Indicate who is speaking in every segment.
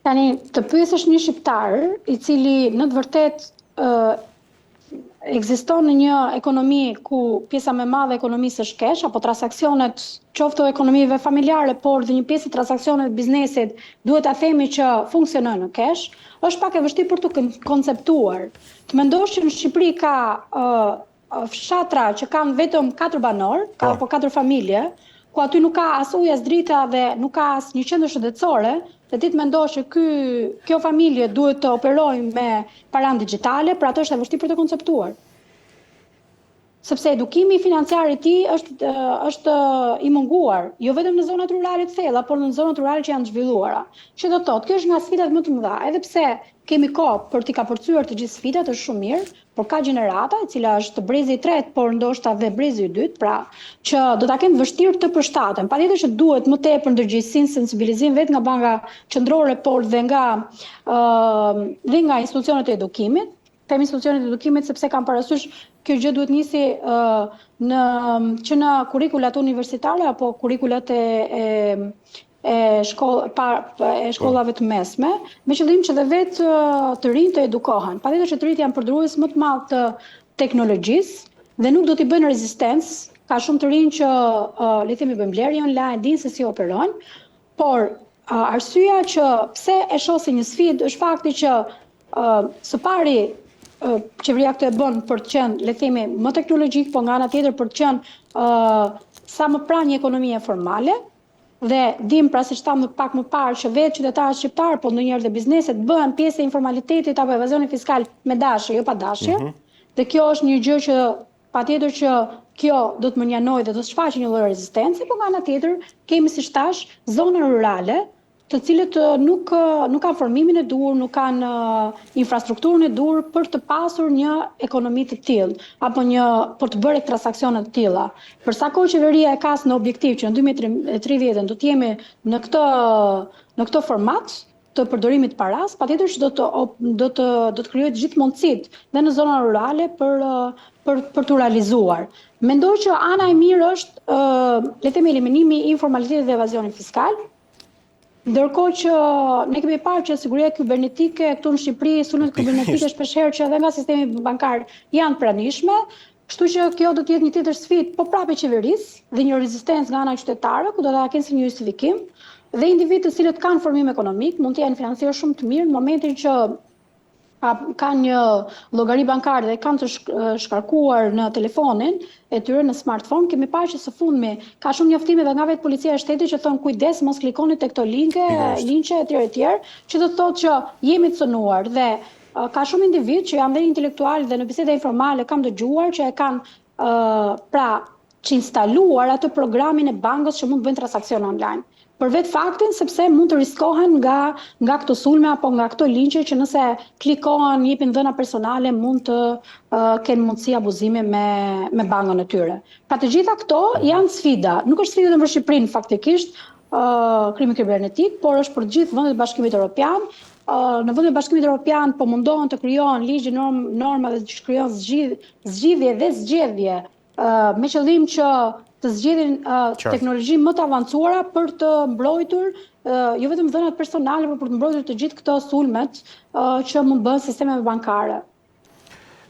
Speaker 1: Tani, të pyesësh një shqiptar i cili në të vërtet ekziston në një ekonomi ku pjesa më e madhe e ekonomisë është kesh, apo transaksionet, qoftë ekonomive familjare, por dhe një pjesë e transaksionet të biznesit duhet ta themi që funksionojnë në kesh, është pak e vështirë për të konceptuar. Të mendosh që në Shqipëri ka fshatra që kanë vetëm 4 banor, apo 4 familje, ku aty nuk ka as ujë as drita dhe nuk ka as një qendër shëndetësore, dhe ti të mendosh që kjo familje duhet të operojë me paranë digjitale, për atë është e vështirë për të konceptuar. Sepse edukimi financiar i tij është i munguar, jo vetëm në zonat rurale të thella, por në zonat rurale që janë zhvilluara. Që do të thotë, kjo është nga sfidat më të mëdha, edhe pse kemi kohë për t'i kapërcyer të gjithë sfidat, është shumë mirë, por ka gjenerata, e cila është brezi i tretë, por ndoshta dhe brezi i dytë, pra që do ta kenë vështirë të përshtaten. Patjetër që duhet më tepër ndërgjegjësinë, sensibilizim vetë nga Banka Qendrore, por dhe nga institucionet e edukimit. Them institucionet e edukimit sepse kam parasysh kjo gjë duhet nisi që në kurrikulat universitare apo kurrikulat shkollave të mesme, me qëllim që dhe vetë të rinjt të edukohen. Patjetër që të rinjt janë përdorues më të madh të teknologjisë dhe nuk do t'i bëjnë rezistencë. Ka shumë të rinj që le të themi bëjnë blerje online, dinë se si operojnë, por arsyeja që pse e shohin një sfidë është fakti që së pari qeveria këtë e bën për të qenë, le të themi, më teknologjik, po nga ana tjetër për të qenë sa më pranë një ekonomie formale. Dhe dim, pra siç tham pak më parë, që vetë qytetarët shqiptar, po ndonjëherë dhe bizneset bëhen pjesë e informalitetit apo evazionit fiskal me dashje, jo pa dashje. Dhe kjo është një gjë që patjetër që kjo do të mënjanojë dhe do të shfaqë një lloj rezistencë, por nga ana tjetër kemi, siç thash, zona rurale, të cilët nuk kanë formimin e dur, nuk kanë infrastrukturën e dur për të pasur një ekonomi të tillë, apo për të bërë transaksione të tilla. Për sa kohë qeveria e ka në objektiv që në 2030 do të jemi në këtë format të përdorimit të paras, patjetër që do të krijohet gjithë mundësitë dhe në zona rurale për të realizuar. Mendoj që ana e mirë është le të themi eliminimi i informalitetit dhe evazionit fiskal. Ndërkohë që ne kemi parë që siguria kibernetike këtu në Shqipëri, sulmet kibernetike shpeshherë që edhe nga sistemi bankar janë pranishme, kështu që kjo do të jetë një tjetër sfidë, po prapë qeverisë dhe një rezistencë nga ana e qytetarëve, ku do ta kenë si një justifikim, dhe individë të cilët kanë formim ekonomik, mund të jenë financiar shumë të mirë në momentin që kanë një llogari bankare dhe kanë të shkarkuar në telefonin e tyre, në smartphone. Kemi parë që së fundmi ka shumë njoftime edhe nga vetë policia e shtetit që thonë kujdes mos klikoni tek këto linke etj, që do të thotë që jemi të cënuar dhe ka shumë individ që janë dhe intelektual dhe në biseda informale kam dëgjuar që e kanë që instaluar atë programin e bankës që mund të bëjnë transakcion online. Për vetë faktin, sepse mund të riskohen nga këto sulme apo nga këto linqe që nëse klikohen, jepin dhëna personale, mund të kenë mundësi abuzime me bankën e tyre. Pra të gjitha këto janë sfida. Nuk është sfida për Shqipërinë faktikisht, krimi kibernetik, por është për gjithë vendet e Bashkimit Evropian. Në vendet e Bashkimit Evropian po mundohen të krijohen ligje, norma dhe të krijohen zgjidhje dhe zgjedhje me qëllim që të zgjedhin teknologji më të avancuara për të mbrojtur jo vetëm dhënat personale, por për të mbrojtur të gjithë këto sulmet që mund bëhen sistemeve bankare.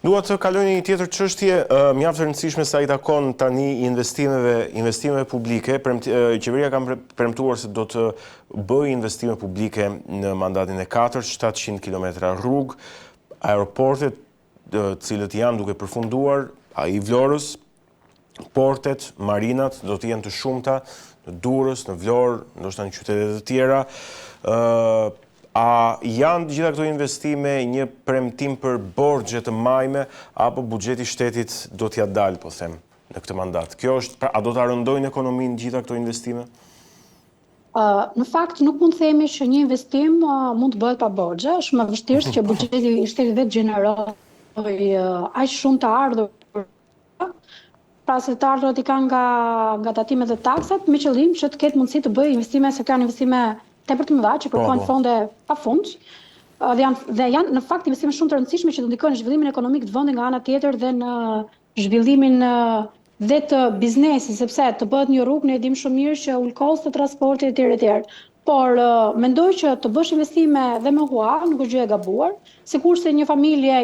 Speaker 2: Dua të kaloj një tjetër çështje mjaft e rëndësishme sa i takon tani investimeve publike. Qeveria ka premtuar se do të bëjë investime publike në mandatin e 4, 700 km rrugë, aeroportet të cilët janë duke përfunduar, ai i Vlorës, portet, marinat do të jenë të shumta në Durrës, në Vlorë, ndoshta në qytete të tjera. A janë gjitha këto investime një premtim për borxhe të majme apo buxheti i shtetit do t'ja dalë, po them, në këtë mandat? Kjo është, a do ta rëndojnë ekonominë gjitha këto investime?
Speaker 1: Në fakt nuk mund të themi që një investim mund të bëhet pa borxhe, është më vështirë që buxheti i shtetit vetë gjenerojë aq shumë të ardhur. Pra se të ardhurat i kanë nga tatimet dhe taksat, me qëllim që të ketë mundësi të bëjë investime, se kanë investime tepër të mëdha që kërkojnë fonde pafund. Dhe janë në fakt investime shumë të rëndësishme që do ndikojnë në zhvillimin ekonomik të vendit nga ana tjetër dhe në zhvillimin dhe të biznesit, sepse të bëhet një rrugë, ne e dim shumë mirë që ul kosto të transportit etj. por mendoj që të bësh investime dhe me hua nuk është gjë e gabuar, sikurse një familje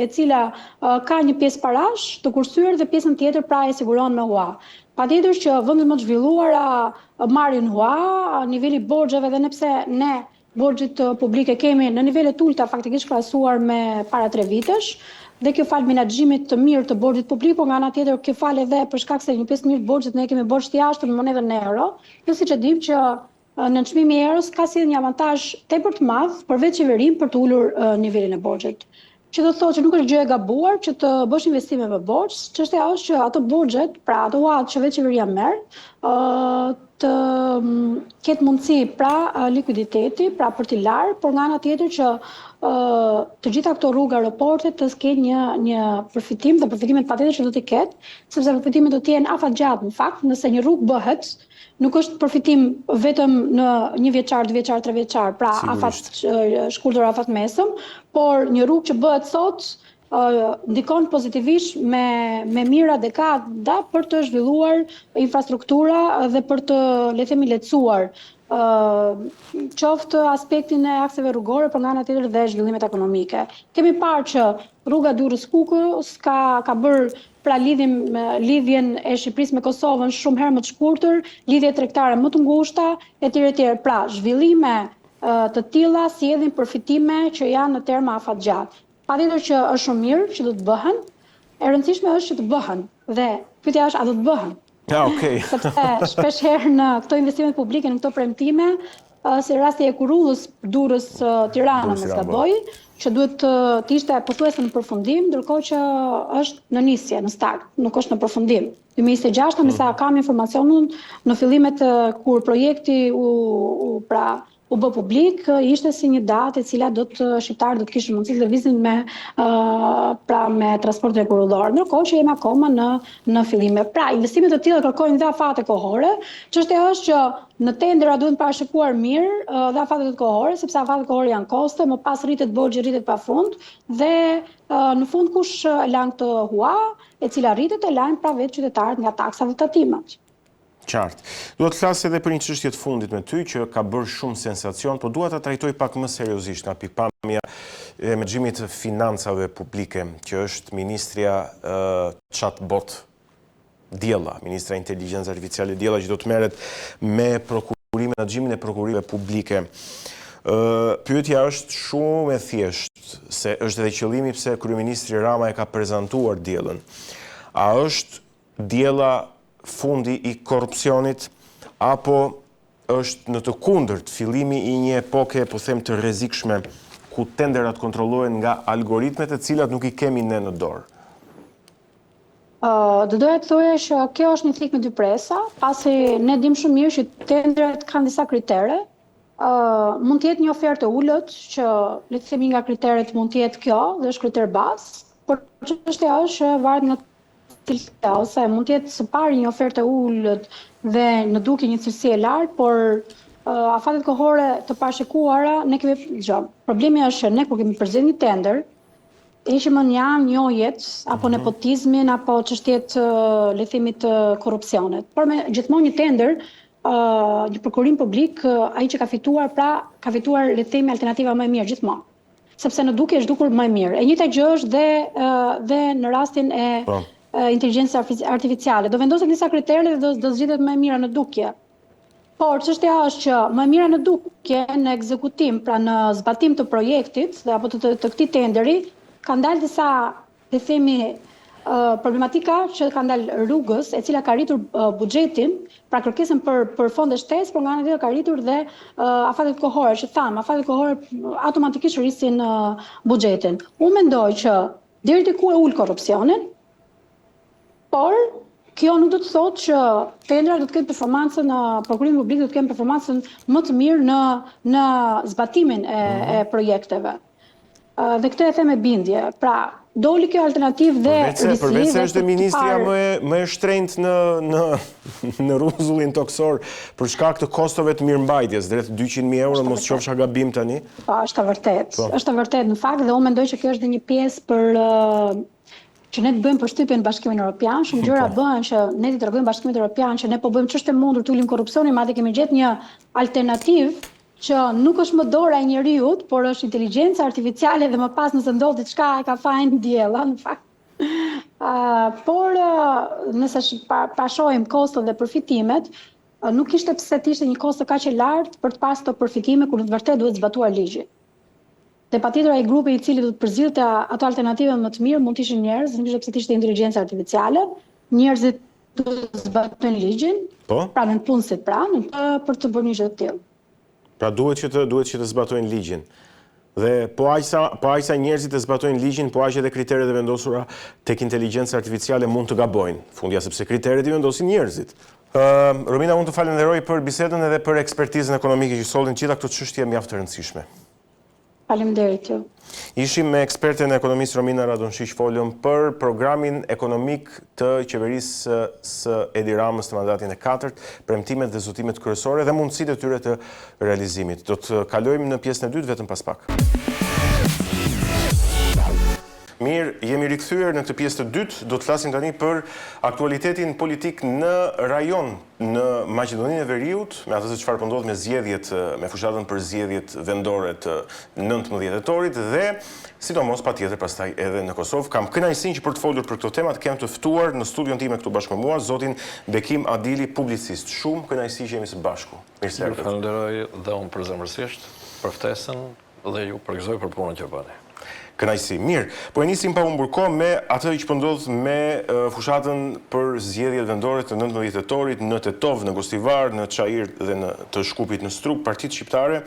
Speaker 1: e cila ka një pjesë parash të kursyer dhe pjesën tjetër pra e siguron me hua. Patjetër që vendet më të zhvilluara marrin hua, niveli borxheve dhe nepse ne borxhet publike kemi në nivele të ulta faktikisht krahasuar me para 3 vitesh, dhe kjo fal menaxhimit të mirë të borxhit publik, por nga ana tjetër kjo fal edhe për shkak se një pjesë mirë të borxhit ne kemi borxh të jashtëm në monedën euro, jo siç e dim që nënçmimi i eurës ka si një avantazh tepër të madh përveç qeverisë për të ulur nivelin e borxhit. Që do të thotë që nuk është gjë e gabuar që të bësh investime me borxh, çështja është që ato borxhet, pra ato huat që vetë qeveria merr, të ketë mundësi pra likuiditeti, pra për t'i larë, por nga ana tjetër që të gjitha këto rruga aeroporte të kenë një përfitim dhe përfitimet patjetër që do t'i ketë, sepse përfitimet do të jenë afatgjatë në fakt, nëse një rrugë bëhet, nuk është përfitim vetëm në 1 vjeçar, 2 vjeçar, 3 vjeçar, pra afat shkurtër, afat mesëm, por një rrugë që bëhet sot ndikon pozitivisht me mira dekada për të zhvilluar infrastruktura dhe për të, le të themi, lehtësuar qoftë aspektin e akseve rrugore, por nga ana tjetër dhe zhvillimet ekonomike. Kemi parë që rruga Durrës-Kukës ka bërë pra lidhjen e Shqipërisë me Kosovën shumë herë më të shkurtër, lidhje tregtare më të ngushta, etj. Pra, zhvillime të tilla sjellin përfitime që janë në terma afatgjatë. Patjetër që është shumë mirë që do të bëhen, e rëndësishme është që të bëhen, dhe pyetja është a do të bëhen.
Speaker 2: Okay.
Speaker 1: Sepse shpesh herë në këto investimet publike, në këto premtime, si rasti e Kurullës, Durrës, Tirana, me zgaboj, që duhet të ishte pothuajse në përfundim, ndërkohë që është në nisje, në start, nuk është në përfundim. 2026, me sa kam informacionun, në fillimet kur projekti u bë publik, ishte si një datë e cila shqiptarët do të kishin mundësi të lëvizin me transportin e kurulor, ndërkohë që jemi akoma në fillime. Pra, investimet të tilla kërkojnë dhe afate kohore. Çështja është që në tendera duhet parashikuar mirë dhe afatet kohore, sepse afatet kohore janë koste, më pas rritet borxhi, rritet pafund dhe në fund kush e lan këtë hua, e cila rritet e lan pra vetë qytetarët nga taksa dhe tatimet.
Speaker 2: Qartë. Dua të flas edhe për një çështje të fundit me ty që ka bërë shumë sensacion, por dua ta trajtoj pak më seriozisht nga pikpamja e menaxhimit të financave publike, që është ministria chatbot Diella, ministra e Inteligjencës Artificiale Diella, që do të merret me menaxhimin e prokurimeve publike. Pyetja është shumë e thjeshtë, se është edhe qëllimi pse kryeministri Rama e ka prezantuar Diellën. A është Diella fundi i korrupsionit, apo është në të kundërt fillimi i një epoke, po them, të rrezikshme, ku tenderat kontrollohen nga algoritmet e cilat nuk i kemi ne në dorë?
Speaker 1: Do doja të thoja që kjo është një thikë me dy presa, pasi ne dim shumë mirë që tenderat kanë disa kritere. Mund të jetë një ofertë e ulët, që le të themi nga kriteret mund të jetë kjo, dhe është kriter bazë, por çështja është varet nga ose mund të jetë së pari një ofertë e ulët dhe në duke një cilësi e lartë, por afatet kohore të parashikuara ne kemi gjë. Problemi është që ne kur kemi përzgjedhur një tender, ishim në janë njohjet apo nepotizmin apo çështjet le të themi të korrupsionit. Por me gjithmonë një tender, një prokurim publik, ai që ka fituar le të themi alternativa më e mirë gjithmonë. Sepse në duke është dukur më e mirë. E njëjta gjë është dhe në rastin e inteligjencës artificiale. Do vendoset disa kritere dhe do zgjidhet më e mira në dukje. Por çështja është që më e mira në dukje, në ekzekutim, pra në zbatim të projektit apo të këtij tenderi, ka ndalë disa, le të themi, problematika që ka ndalë rrugës, e cila ka rritur buxhetin, pra kërkesën për fonde shtesë, por nga ana tjetër ka rritur dhe afatet kohore, që thamë, afatet kohore automatikisht rrisin buxhetin. Unë mendoj që deri diku e ul korrupsionin, por kjo nuk do të thotë që tendera do të ketë performancën, prokurimi publik do të ketë performancën më të mirë në zbatimin e projekteve. Dhe këtë e them me bindje. Pra, doli kjo alternativë dhe
Speaker 2: përveç se është ministria më e shtrenjtë në rrezullin toksor për shkak të kostove të mirëmbajtjes, drejt 200.000 euro, mos qofsha gabim tani.
Speaker 1: Po, është e vërtet. Është e vërtet në fakt, dhe unë mendoj që kjo është një pjesë për që ne të bëjmë përshtypjen Bashkimin Evropian, shumë gjëra bëhen që ne t'i tregojmë Bashkimit Evropian që ne po bëjmë ç'është e mundur të ulim korrupsionin, madje kemi gjetë një alternativë që nuk është më dora e njeriut, por është inteligjenca artificiale dhe më pas nëse ndodh diçka e ka fajin diella, në fakt. Por nëse pa shohim kostot dhe përfitimet, nuk ishte pse të ishte një kosto kaq e lartë për të pas të përfitime kur në të vërtetë duhet zbatuar ligji. Dhe patjetër ai grupi i cili do të përzillte ato alternative më të mirë mund të ishin njerëz, nuk ishte pse të ishte inteligjenca artificiale, njerëzit duhet të zbatojnë ligjin, pra në punësit për të bërë një gjë të tillë.
Speaker 2: Pra duhet që të zbatojnë ligjin. Dhe po aq sa njerëzit të zbatojnë ligjin, po aq edhe kriteret e vendosura tek inteligjenca artificiale mund të gabojnë. Fundja sepse kriteret i vendosin njerëzit. Romina, unë të falenderoj për bisedën edhe për ekspertizën ekonomike që sollin gjitha këto çështje mjaft të rëndësishme.
Speaker 1: Faleminderit ju.
Speaker 2: Ishim me eksperten e ekonomisë Romina Radonshiq, folëm për programin ekonomik të qeverisë së Edi Ramës në mandatin e 4, premtimet dhe zotimet kryesore dhe mundësitë e tyre të realizimit. Do të kalojmë në pjesën e dytë vetëm pas pak. Mirë, jemi rikthyer në këtë pjesë të dytë, do të flasim tani për aktualitetin politik në rajon në Maqedoninë e Veriut, me atë se çfarë po ndodh me zgjedhjet, me fushatën për zgjedhjet vendore të 19 dhjetorit dhe sidomos patjetër pastaj edhe në Kosovë. Kam kënaqësinë që për të folur për këto tema të kem të ftuar në studion time këtu bashkë me mua zotin Bekim Adili, publicist. Shumë kënaqësi që jemi së bashku. Mirëserdhët.
Speaker 3: Ju falenderoj dhe unë përzemërsisht për ftesën dhe ju përgëzoj për punën që bëni.
Speaker 2: Kënaqësi. Mirë, po e nisim pa humbur kohë me atë që po ndodh me fushatën për zgjedhjet vendore të 19 dhjetorit në Tetov, në Gostivar, në Çajir dhe në të Shkupit në Struk, partitë shqiptare,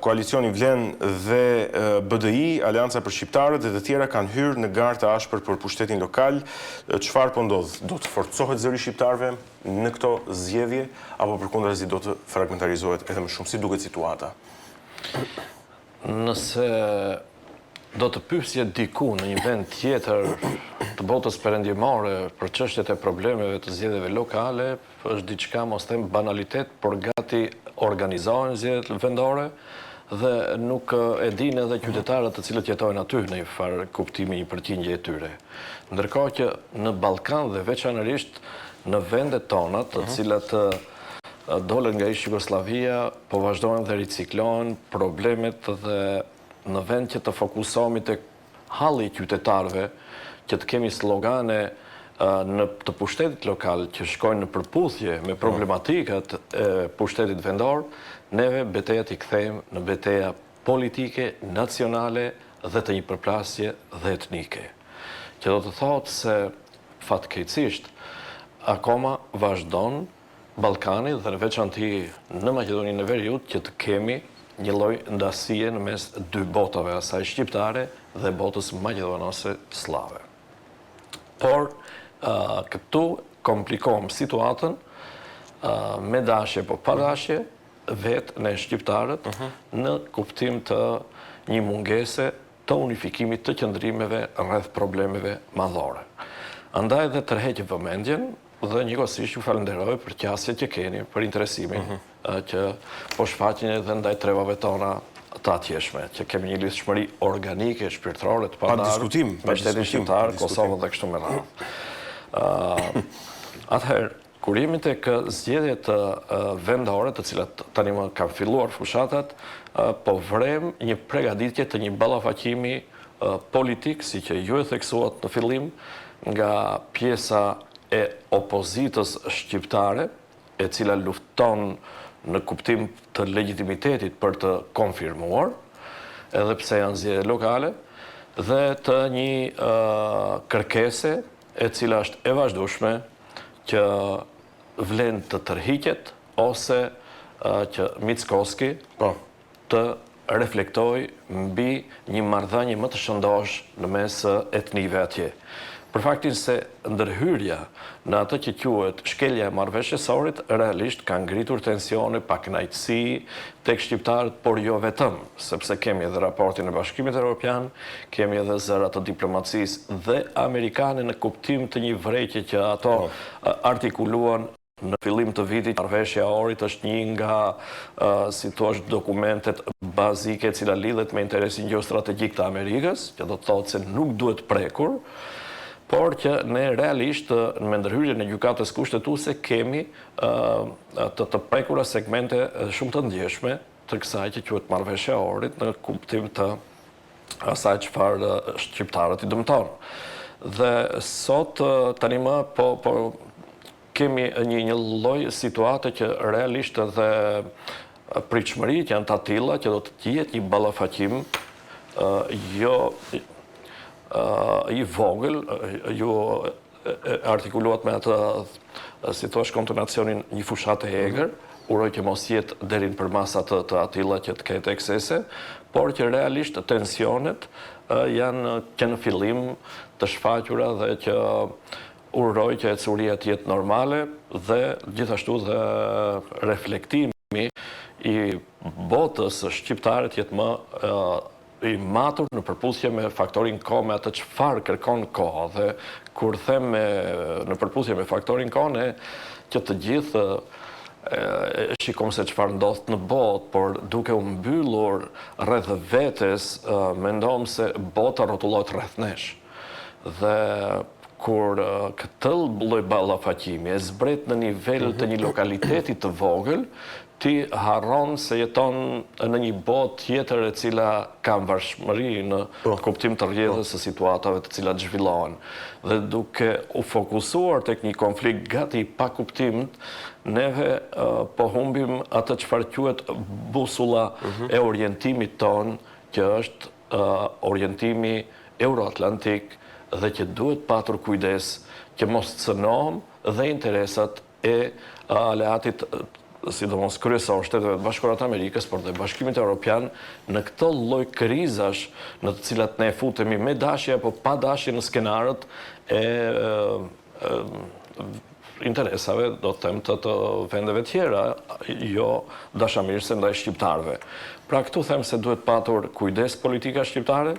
Speaker 2: koalicioni Vlen dhe BDI, Aleanca për Shqiptarët dhe të tjera kanë hyrë në garë të ashpër për pushtetin lokal. Çfarë po ndodh? Do të forcohet zëri shqiptarëve në këto zgjedhje apo përkundrazi do të fragmentarizohet edhe më shumë? Si duket situata?
Speaker 3: Nëse do të pyesje diku në një vend tjetër të botës perëndimore për çështjet e problemeve të zgjedhjeve lokale, është diçka mos them banalitet, por gati organizohen zgjedhjet vendore dhe nuk e dinë edhe qytetarët të cilët jetojnë aty në një farë kuptimi i përqindje e tyre. Ndërkohë që në Ballkan dhe veçanërisht në vendet tona, të cilat dolën nga ish Jugosllavia, po vazhdojnë dhe riciklohen problemet dhe në vend që të fokusohemi tek halli i qytetarëve, që të kemi slogane në të pushtetit lokal që shkojnë në përputhje me problematikat e pushtetit vendor, neve betejat i kthejmë në beteja politike, nacionale dhe të një përplasje dhe etnike. Që do të thotë se fatkeqësisht akoma vazhdon Ballkani dhe në veçanti në Maqedoninë e Veriut që të kemi një lloj ndasie në mes dy botave, asaj shqiptare dhe botës maqedonase slave. Por këtu komplikojmë situatën me dashje po pa dashje vetë në shqiptarët në kuptim të një mungese të unifikimit të qëndrimeve rreth problemeve madhore. Andaj dhe tërheqë vëmendjen dhe njëkohësisht ju falenderoj për qasjet që keni, për interesimin që po shfaqin edhe ndaj trevave tona të atjeshme, që kemi një lidhshmëri organike, shpirtërore të padarë me shtetin shqiptar, Kosovën dhe kështu me radhë. Atëherë, kur jemi tek zgjedhjet vendore, të cilat tani më kanë filluar fushatat, po vrem një përgatitje të një ballafaqimi politik, si që ju e theksuat në fillim, nga pjesa e opozitës shqiptare, e cila lufton në kuptim të legitimitetit për të konfirmuar, edhe pse janë zgjedhje lokale, dhe të një kërkese e cila është e vazhdueshme që vlen të tërhiqet ose që Mickoski të reflektoj mbi një marrëdhënie më të shëndosh në mes etnive atje. Për faktin se ndërhyrja në atë që quhet shkelja e marrëveshjesorit realisht ka ngritur tensione, pakënaqësi tek shqiptarët, por jo vetëm, sepse kemi edhe raportin e Bashkimit Evropian, kemi edhe zëra të diplomacisë dhe amerikane në kuptim të një vërejtje që ato artikuluan në fillim të vitit. Marrëveshja e Orit është një nga, si thua, dokumentet bazike cila lidhet me interesin gjeostrategjik të Amerikës, që do të thotë se nuk duhet prekur. por që ne realisht me ndërhyrjen e gjykatës kushtetuese kemi të prekura segmente shumë të ndjeshme të kësaj që quhet marrëveshja e orit në kuptim të asaj çfarë shqiptarët i dëmton. Dhe sot tani më po kemi një lloj situate që realisht edhe pritshmëritë janë të tilla që do të jetë një ballafaqim i vogël, ju artikuluat me atë, si thosh, kontonacionin një fushatë e egër, uroj që mos jetë deri në përmasa të atilla që të ketë eksese, por që realisht tensionet janë që në fillim të shfaqura dhe që uroj që ecuria të jetë normale dhe gjithashtu dhe reflektimi i botës shqiptare të jetë më i matur në përputhje me faktorin kohë, me atë çfarë kërkon koha. Dhe kur them në përputhje me faktorin kohë, që të gjithë shikom se çfarë ndodh në botë, por duke u mbyllur rreth vetes, mendojmë se bota rrotullohet rreth nesh. Dhe kur këtë lloj ballafaqimi e zbret në nivel të një lokaliteti të vogël, ti harron se jeton në një botë tjetër e cila ka varfërshmëri në kuptim të rrjedhës së situatave të cilat zhvillohen. Dhe duke u fokusuar tek një konflikt gati pa kuptim, neve po humbim atë çfarë quhet busulla e orientimit ton, që është orientimi euroatlantik dhe që duhet patur kujdes që mos cënohem dhe interesat e aleatit sidomos kryesor Shteteve të Bashkuara të Amerikës, por dhe Bashkimit Evropian në këtë lloj krizash në të cilat ne futemi me dashje apo pa dashje në skenarët e interesave, do të them, të vendeve tjera, jo dashamirëse ndaj shqiptarëve. Pra këtu them se duhet patur kujdes politika shqiptare,